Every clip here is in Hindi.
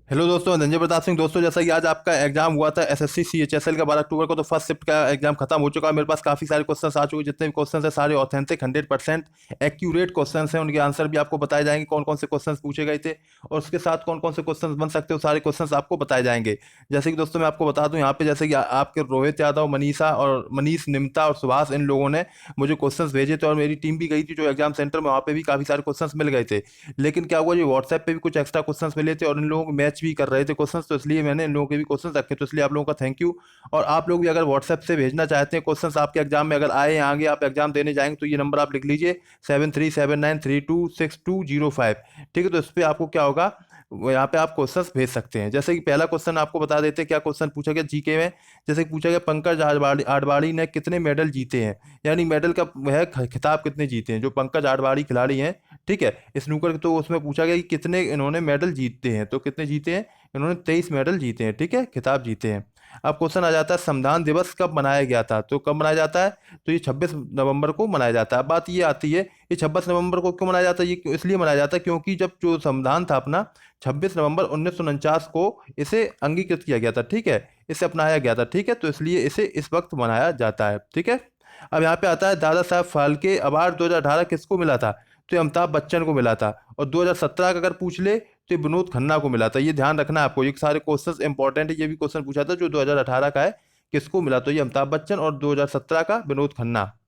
हेलो दोस्तों, धनंजय प्रताप सिंह। दोस्तों, जैसा कि आज आपका एग्जाम हुआ था एसएससी सीएचएसएल का 12 अक्टूबर को, तो फर्स्ट शिफ्ट का एग्जाम खत्म हो चुका है। मेरे पास काफ़ी सारे क्वेश्चंस आ चुके हैं। जितने भी क्वेश्चंस हैं सारे ऑथेंटिक 100% एक्यूरेट क्वेश्चंस हैं। उनके आंसर भी आपको बताए जाएंगे, कौन कौन से क्वेश्चंस पूछे गए थे और उसके साथ कौन कौन से क्वेश्चंस बन सकते हो, सारे क्वेश्चंस आपको बताए जाएंगे। जैसे कि दोस्तों मैं आपको बता दूं, यहाँ पे जैसे कि आपके रोहित यादव, मनीषा और मनीष निमता और सुभाष, इन लोगों ने मुझे क्वेश्चंस भेजे थे और मेरी टीम भी गई थी जो एग्जाम सेंटर में, वहाँ पे भी काफ़ी सारे क्वेश्चंस मिल गए थे। लेकिन क्या हुआ, जो व्हाट्सएप पे भी कुछ एक्स्ट्रा क्वेश्चंस मिले थे और इन लोगों को मैच भी कर रहे थे क्वेश्चंस, तो इसलिए मैंने इन लोगों के भी क्वेश्चंस रखे। तो इसलिए आप लोगों का थैंक यू। और आप लोग भी अगर व्हाट्सएप से भेजना चाहते हैं क्वेश्चंस, आपके एग्जाम में अगर आए हैं आगे, आप एग्जाम देने जाएंगे, तो ये नंबर आप लिख लीजिए 7379326205। ठीक है, तो इस पर आपको क्या होगा, यहाँ पे आप क्वेश्चंस भेज सकते हैं। जैसे कि पहला क्वेश्चन आपको बता देते हैं क्या क्वेश्चन पूछा गया जीके में। जैसे कि पूछा गया, पंकज आडवाणी ने कितने मेडल जीते हैं, यानी मेडल का वह खिताब कितने जीते हैं, जो पंकज आडवाणी खिलाड़ी हैं। ठीक है, स्नूकर, तो उसमें पूछा गया कि कितने इन्होंने मेडल जीते हैं, तो कितने जीते हैं, इन्होंने 23 मेडल जीते हैं। ठीक है, खिताब जीते हैं। अब क्वेश्चन आ जाता है संविधान दिवस कब मनाया गया था, तो कब मनाया जाता है, तो ये 26 नवंबर को मनाया जाता है। अब बात ये आती है, ये 26 नवंबर को क्यों मनाया जाता है, ये इसलिए मनाया जाता है क्योंकि जब जो संविधान था अपना, 26 नवंबर 1949 को इसे अंगीकृत किया गया था। ठीक है, इसे अपनाया गया था। ठीक है, तो इसलिए इसे इस वक्त मनाया जाता है। ठीक है। अब यहाँ पे आता है दादा साहब फाल्के अवार्ड 2018 किसको मिला था, तो ये अमिताभ बच्चन को मिला था। और 2017 का अगर पूछ ले तो ये विनोद खन्ना को मिला था। ये ध्यान रखना है आपको, ये सारे क्वेश्चंस इंपॉर्टेंट है। ये भी क्वेश्चन पूछा था जो 2018 का है, किसको मिला, तो ये अमिताभ बच्चन और 2017 का विनोद खन्ना।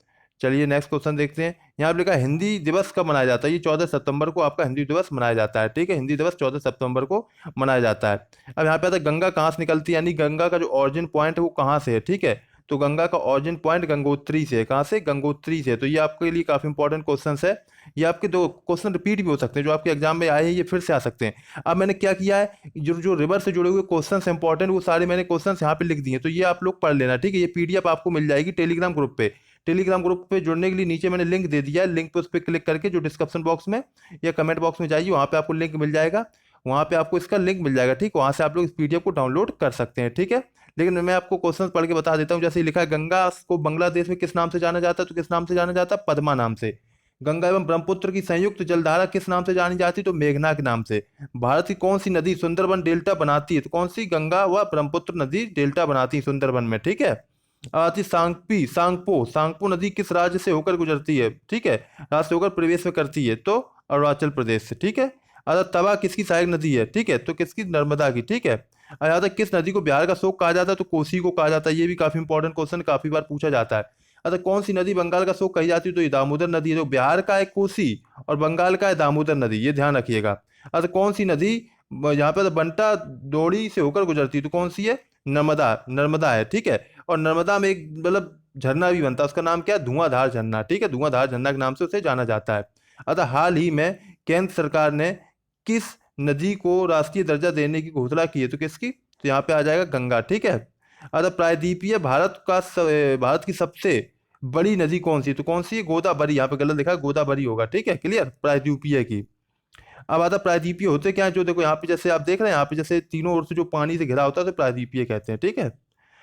चलिए नेक्स्ट क्वेश्चन देखते हैं। यहाँ पे लिखा है हिंदी दिवस कब मनाया जाता है, ये 14 सितंबर को आपका हिंदी दिवस मनाया जाता है। ठीक है, हिंदी दिवस 14 सितंबर को मनाया जाता है। अब यहाँ पे आता है गंगा कहाँ से निकलती है, यानी गंगा का जो ऑरिजिन पॉइंट है वो कहाँ से है। ठीक है, तो गंगा का ऑरिजिन पॉइंट गंगोत्री से है। कहाँ से, गंगोत्री से। तो ये आपके लिए काफी इंपॉर्टेंट क्वेश्चन है। ये आपके दो क्वेश्चन रिपीट भी हो सकते हैं, जो आपके एग्जाम में आए हैं ये फिर से आ सकते हैं। अब मैंने क्या किया है, जो जो रिवर से जुड़े हुए क्वेश्चन इंपॉर्टेंट, वो सारे मैंने क्वेश्चन यहाँ पे लिख दिए, तो ये आप लोग पढ़ लेना। ठीक है, ये पीडीएफ आपको मिल जाएगी टेलीग्राम ग्रुप पे। टेलीग्राम ग्रुप पे जुड़ने के लिए नीचे मैंने लिंक दे दिया है, लिंक पे उस पर क्लिक करके जो डिस्क्रिप्शन बॉक्स में या कमेंट बॉक्स में जाइए, वहाँ पे आपको लिंक मिल जाएगा। वहाँ पे आपको इसका लिंक मिल जाएगा। ठीक, वहाँ से आप लोग इस पीडीएफ को डाउनलोड कर सकते हैं। ठीक है, लेकिन मैं आपको क्वेश्चन पढ़ के बता देता हूँ। जैसे लिखा है, गंगा को बांग्लादेश में किस नाम से जाना जाता है, तो किस नाम से जाना जाता है, पद्मा नाम से। गंगा एवं ब्रह्मपुत्र की संयुक्त जलधारा किस नाम से जानी जाती है, तो मेघना के नाम से। भारत की कौन सी नदी सुंदरबन डेल्टा बनाती है, तो कौन सी, गंगा व ब्रह्मपुत्र नदी डेल्टा बनाती है सुंदरबन में। ठीक है, आती सांगपी सांगपो सांगपो नदी किस राज्य से होकर गुजरती है, ठीक है, राज्य से होकर प्रवेश में करती है, तो अरुणाचल प्रदेश से। ठीक है। अगर तवा किसकी सहायक नदी है, ठीक है, तो किसकी, नर्मदा की। ठीक है। यहाँ तक किस नदी को बिहार का शोक कहा जाता है, तो कोसी को कहा जाता है। ये भी काफी इंपॉर्टेंट क्वेश्चन, काफी बार पूछा जाता है। अतः कौन सी नदी बंगाल का शोक कही जाती है, तो ये दामोदर नदी है। तो बिहार का है कोसी और बंगाल का है दामोदर नदी, ये ध्यान रखिएगा। अतः कौन सी नदी यहाँ पे तो बंटा डोरी से होकर गुजरती है, तो कौन सी है, नर्मदा, नर्मदा है। ठीक है, और नर्मदा में एक मतलब झरना भी बनता है, उसका नाम क्या है, धुआंधार झरना। ठीक है, धुआंधार झरना के नाम से उसे जाना जाता है। अतः हाल ही में केंद्र सरकार ने किस नदी को राष्ट्रीय दर्जा देने की घोषणा की है, तो किसकी, तो यहाँ पे आ जाएगा गंगा। ठीक है। अतः प्रायद्वीपीय भारत की सबसे बड़ी नदी कौन सी, तो कौन सी है, गोदावरी। यहाँ पे गलत लिखा है, गोदावरी होगा। ठीक है, क्लियर, प्रायद्वीपीय की। अब आता प्रायद्वीपीय होते क्या है, जो देखो यहाँ पे जैसे आप देख रहे हैं, यहाँ पे जैसे तीनों ओर से जो पानी से घिरा होता है तो प्रायद्वीपीय कहते हैं। ठीक है।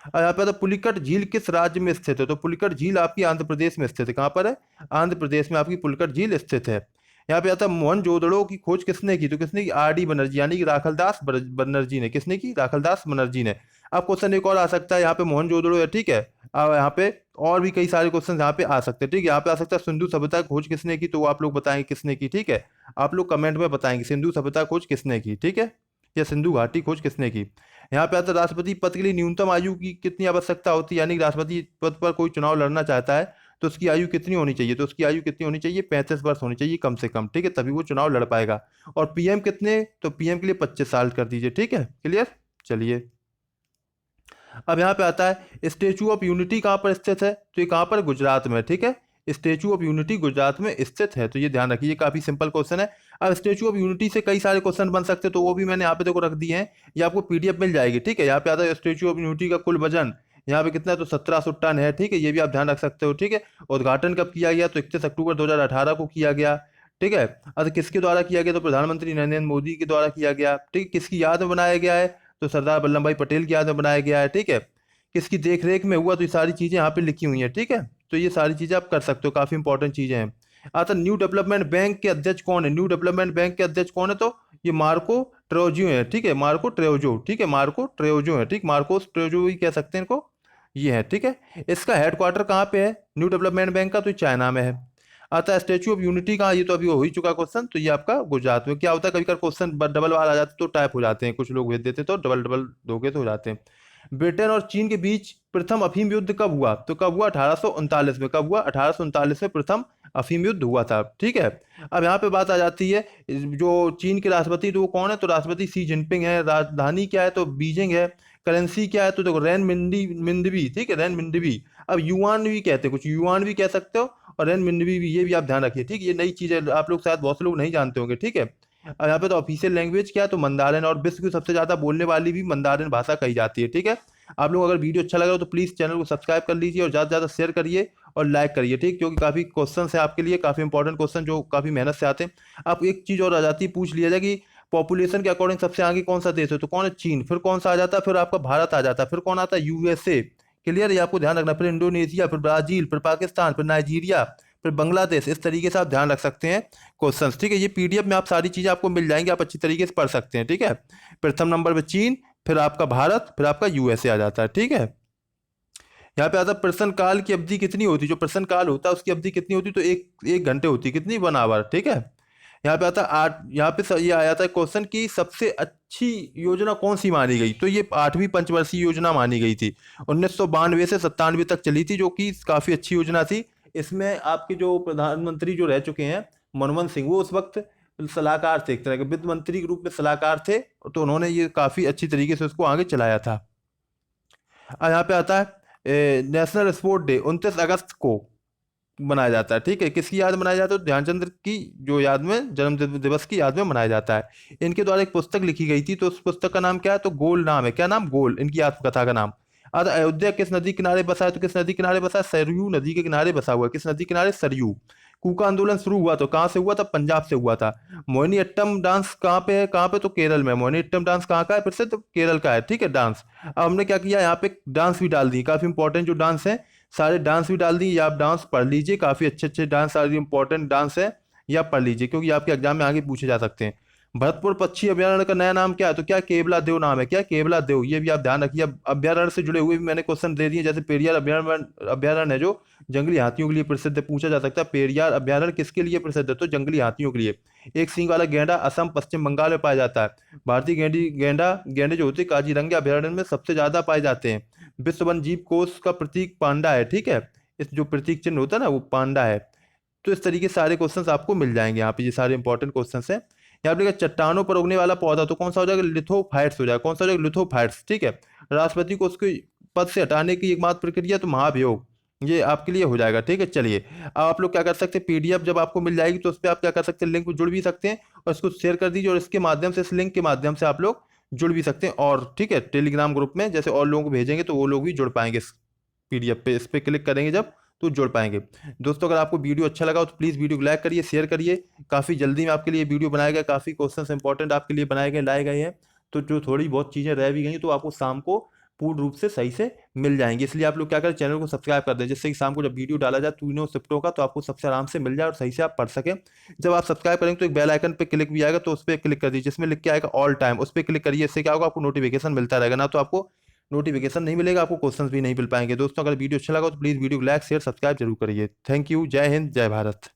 और यहाँ पे आता पुलिकट झील किस राज्य में स्थित है, तो पुलिकट झील आपकी आंध्र प्रदेश में स्थित है। कहाँ पर है, आंध्र प्रदेश में आपकी पुलिकट झील स्थित है। यहाँ पे आता है मोहनजोदड़ो की खोज किसने की, तो किसने की, आर डी बनर्जी, यानी कि राखलदास बनर्जी ने। किसने की, राखलदास बनर्जी ने। अब क्वेश्चन एक और आ सकता है, यहाँ पे मोहनजोदड़ो है। ठीक है। अब यहाँ पे और भी कई सारे क्वेश्चन यहाँ पे आ सकते हैं। ठीक है, यहाँ पे आ सकता है सिंधु सभ्यता की खोज किसने की, तो वो आप लोग बताएंगे किसने की। ठीक है, आप लोग कमेंट में बताएंगे सिंधु सभ्यता खोज किसने की। ठीक है, या सिंधु घाटी खोज किसने की। यहाँ पे आता है राष्ट्रपति पद के लिए न्यूनतम आयु की कितनी आवश्यकता होती है, यानी राष्ट्रपति पद पर कोई चुनाव लड़ना चाहता है तो उसकी आयु कितनी होनी चाहिए, तो उसकी आयु कितनी होनी चाहिए, 35 वर्ष होनी चाहिए कम से कम। ठीक है, तभी वो चुनाव लड़ पाएगा। और पीएम कितने, तो पीएम के लिए 25 साल कर दीजिए। ठीक है, क्लियर। चलिए, अब यहाँ पे आता है स्टेचू ऑफ यूनिटी कहाँ पर स्थित है, तो ये कहाँ पर, गुजरात में। ठीक है, स्टेचू ऑफ यूनिटी गुजरात में स्थित है, तो ये ध्यान रखिए, काफी सिंपल क्वेश्चन है। अब स्टेचू ऑफ यूनिटी से कई सारे क्वेश्चन बन सकते हैं, तो वो भी मैंने यहाँ पे देखो रख दिए हैं, ये आपको पीडीएफ मिल जाएगी। ठीक है, यहाँ पे आता है स्टेचू ऑफ यूनिटी का कुल वजन यहाँ पे कितना है, तो 1700 टन है। ठीक है, ये भी आप ध्यान रख सकते हो। ठीक है, उद्घाटन कब किया गया, तो 31 अक्टूबर 2018 को किया गया। ठीक है, अब किसके द्वारा किया गया, तो प्रधानमंत्री नरेंद्र मोदी के द्वारा किया गया। ठीक है, किसकी याद में बनाया गया है, तो सरदार वल्लभ भाई पटेल की याद में बनाया गया है। ठीक है, किसकी देखरेख में हुआ, तो ये सारी चीजें यहाँ पे लिखी हुई हैं। ठीक है, तो ये सारी चीजें आप कर सकते हो, काफी इंपॉर्टेंट चीजें हैं। आता न्यू डेवलपमेंट बैंक के अध्यक्ष कौन है, न्यू डेवलपमेंट बैंक के अध्यक्ष कौन है, तो ये मार्को ट्रेजो है, ठीक है, मार्को ट्रेजो, ठीक है, मार्को ट्रेजो है, ठीक, मार्कोस ट्रेजो भी कह सकते हैं इनको, ये है, ठीक है। इसका हेडक्वार्टर कहाँ पे है न्यू डेवलपमेंट बैंक का, तो ये चाइना में है। आता है स्टेच्यू ऑफ यूनिटी कहाँ, ये तो अभी हो ही चुका क्वेश्चन, तो ये आपका गुजरात में। क्या होता है कभी कभी क्वेश्चन डबल बार आ जाते तो टाइप हो जाते हैं, कुछ लोग भेज देते तो डबल डबल दोगे तो हो जाते हैं। ब्रिटेन और चीन के बीच प्रथम अफीम युद्ध कब हुआ, तो कब हुआ, 1839 में। कब हुआ, 1839 में प्रथम अफीम युद्ध हुआ था, ठीक है। अब यहाँ पे बात आ जाती है, जो चीन के राष्ट्रपति तो वो कौन है, तो राष्ट्रपति सी जिनपिंग है। राजधानी क्या है, तो बीजिंग है। करेंसी क्या है, तो देखो रैन मिंडी मिंडवी, ठीक है, रैन मिंडवी। अब युआन भी कहते हैं, कुछ युआन भी कह सकते हो, और रैन मिंडवी भी, ये भी आप ध्यान रखिए, ठीक, ये नई चीज़ है, आप लोग शायद बहुत से लोग नहीं जानते होंगे, ठीक है। और यहाँ पे तो ऑफिशियल लैंग्वेज क्या है, तो मंदारिन, और विश्व की सबसे ज्यादा बोलने वाली भी मंदारिन भाषा कही जाती है, ठीक है। आप लोग अगर वीडियो अच्छा लगा हो तो प्लीज चैनल को सब्सक्राइब कर लीजिए और ज्यादा से ज्यादा शेयर करिए और लाइक करिए, ठीक, क्योंकि काफी क्वेश्चन है आपके लिए, काफी इंपॉर्टेंट क्वेश्चन जो काफी मेहनत से आते हैं। आप एक चीज और आ जाती है, पूछ लिया जाए कि पॉपुलेशन के अकॉर्डिंग सबसे आगे कौन सा देश है, तो कौन है, चीन। फिर कौन सा आ जाता है, फिर आपका भारत आ जाता है, फिर कौन आता है, यूएसए। क्लियर, ये आपको ध्यान रखना। फिर इंडोनेशिया, फिर ब्राजील, फिर पाकिस्तान, फिर नाइजीरिया, फिर बांग्लादेश। इस तरीके से आप ध्यान रख सकते हैं क्वेश्चंस, ठीक है। ये पीडीएफ में आप सारी चीजें आपको मिल जाएंगी, आप अच्छी तरीके से पढ़ सकते हैं, ठीक है। प्रथम नंबर पे चीन, फिर आपका भारत, फिर आपका यूएसए आ जाता है, ठीक है। यहाँ पे आता है प्रश्न काल की अवधि कितनी होती है, जो प्रश्न काल होता है उसकी अवधि कितनी होती है, तो एक घंटे होती है, कितनी, 1 आवर, ठीक है। यहाँ पे आता है आठ, यहाँ पे ये आया था क्वेश्चन की सबसे अच्छी योजना कौन सी मानी गई, तो ये 8वीं पंचवर्षीय योजना मानी गई थी। 1992 से 97 तक चली थी, जो कि काफी अच्छी योजना थी। इसमें आपके जो प्रधानमंत्री जो रह चुके हैं मनमोहन सिंह, वो उस वक्त सलाहकार थे, एक तरह के वित्त मंत्री के रूप में सलाहकार थे, तो उन्होंने ये काफी अच्छी तरीके से उसको आगे चलाया था। यहाँ पे आता है नेशनल स्पोर्ट डे 29 अगस्त को मनाया जाता है, ठीक है। किसकी याद में मनाया जाता है, तो ध्यानचंद्र की जो याद में, जन्म दिवस की याद में मनाया जाता है। इनके द्वारा एक पुस्तक लिखी गई थी, तो उस पुस्तक का नाम क्या है, तो गोल नाम है, क्या नाम, गोल, इनकी आत्मकथा का नाम। अब अयोध्या किस नदी किनारे बसा है, तो किस नदी किनारे बसा है, सरयू नदी के किनारे बसा हुआ है। किस नदी किनारे, सरयू। कूका आंदोलन शुरू हुआ तो कहाँ से हुआ था, पंजाब से हुआ था। मोहिनीअट्टम डांस कहाँ पे है, कहाँ पे, तो केरल में। मोहिनीअट्टम डांस कहाँ का है, फिर से तो केरल का है, ठीक है, डांस। अब हमने क्या किया, यहाँ पे डांस भी डाल दी, काफी इंपॉर्टेंट जो डांस है, सारे डांस भी डाल दी, ये आप डांस पढ़ लीजिए, काफी अच्छे अच्छे डांस, सारे इंपॉर्टेंट डांस है, ये आप पढ़ लीजिए, क्योंकि आपके एग्जाम में आगे पूछे जा सकते हैं। भरतपुर पक्षी अभयारण्य का नया नाम क्या है, तो क्या केवला देव नाम है, क्या केवला देव, ये भी आप ध्यान रखिए। अब अभयारण्य से जुड़े हुए भी मैंने क्वेश्चन दे दिए, जैसे पेरियार अभयारण्य, अभयारण्य है जो जंगली हाथियों के लिए प्रसिद्ध है, पूछा जा सकता है पेरियार अभयारण्य किसके लिए प्रसिद्ध है, तो जंगली हाथियों के लिए। एक सींग वाला गेंडा असम पश्चिम बंगाल में पाया जाता है। भारतीय गेंडे जो होते हैं काजीरंगा अभयारण्य में सबसे ज्यादा पाए जाते हैं। विश्व वन जीव कोष का प्रतीक पांडा है, ठीक है, इस जो प्रतीक चिन्ह होता है ना वो पांडा है। तो इस तरीके से सारे क्वेश्चंस आपको मिल जाएंगे यहाँ पे, ये सारे इंपॉर्टेंट क्वेश्चंस हैं। यहाँ पे चट्टानों पर उगने वाला पौधा, तो कौन सा हो जाएगा, लिथोफाइट्स हो जाएगा, कौन सा हो जाएगा, लिथोफाइट्स, ठीक है। राष्ट्रपति को उसके पद से हटाने की एकमात्र प्रक्रिया, तो महाभियोग, ये आपके लिए हो जाएगा, ठीक है। चलिए, अब आप लोग क्या कर सकते हैं, पीडीएफ जब आपको मिल जाएगी तो उस पर आप क्या कर सकते हैं, लिंक पर जुड़ भी सकते हैं और इसको शेयर कर दीजिए, और इसके माध्यम से, इस लिंक के माध्यम से आप लोग जुड़ भी सकते हैं, और ठीक है, टेलीग्राम ग्रुप में जैसे और लोगों को भेजेंगे तो वो लोग भी जुड़ पाएंगे इस पीडीएफ पे, इस पे क्लिक करेंगे जब, तो जुड़ पाएंगे। दोस्तों अगर आपको वीडियो अच्छा लगा हो तो प्लीज़ वीडियो को लाइक करिए, शेयर करिए। काफ़ी जल्दी में आपके लिए वीडियो बनाया गया, काफ़ी क्वेश्चंस इंपॉर्टेंट आपके लिए बनाए गए, लाए गए हैं। तो जो थोड़ी बहुत चीज़ें रह भी गई तो आपको शाम को पूर्ण रूप से सही से मिल जाएंगी, इसलिए आप लोग क्या करें, चैनल को सब्सक्राइब कर दें, जिससे कि शाम को जब वीडियो डाला जाए तीनों शिफ्टों का, तो आपको सबसे आराम से मिल जाए और सही से आप पढ़ सकें। जब आप सब्सक्राइब करेंगे तो एक बेल आइकन पे क्लिक भी आएगा, तो उस पर क्लिक कर दीजिए, जिसमें लिख के आएगा ऑल टाइम, उस पर क्लिक करिए। इससे क्या होगा, आपको नोटिफिकेशन मिलता रहेगा, ना तो आपको नोटिफिकेशन नहीं मिलेगा, आपको क्वेश्चंस भी नहीं मिल पाएंगे। दोस्तों अगर वीडियो अच्छा लगा तो प्लीज़ वीडियो को लाइक शेयर सब्सक्राइब जरूर करिए। थैंक यू, जय हिंद, जय भारत।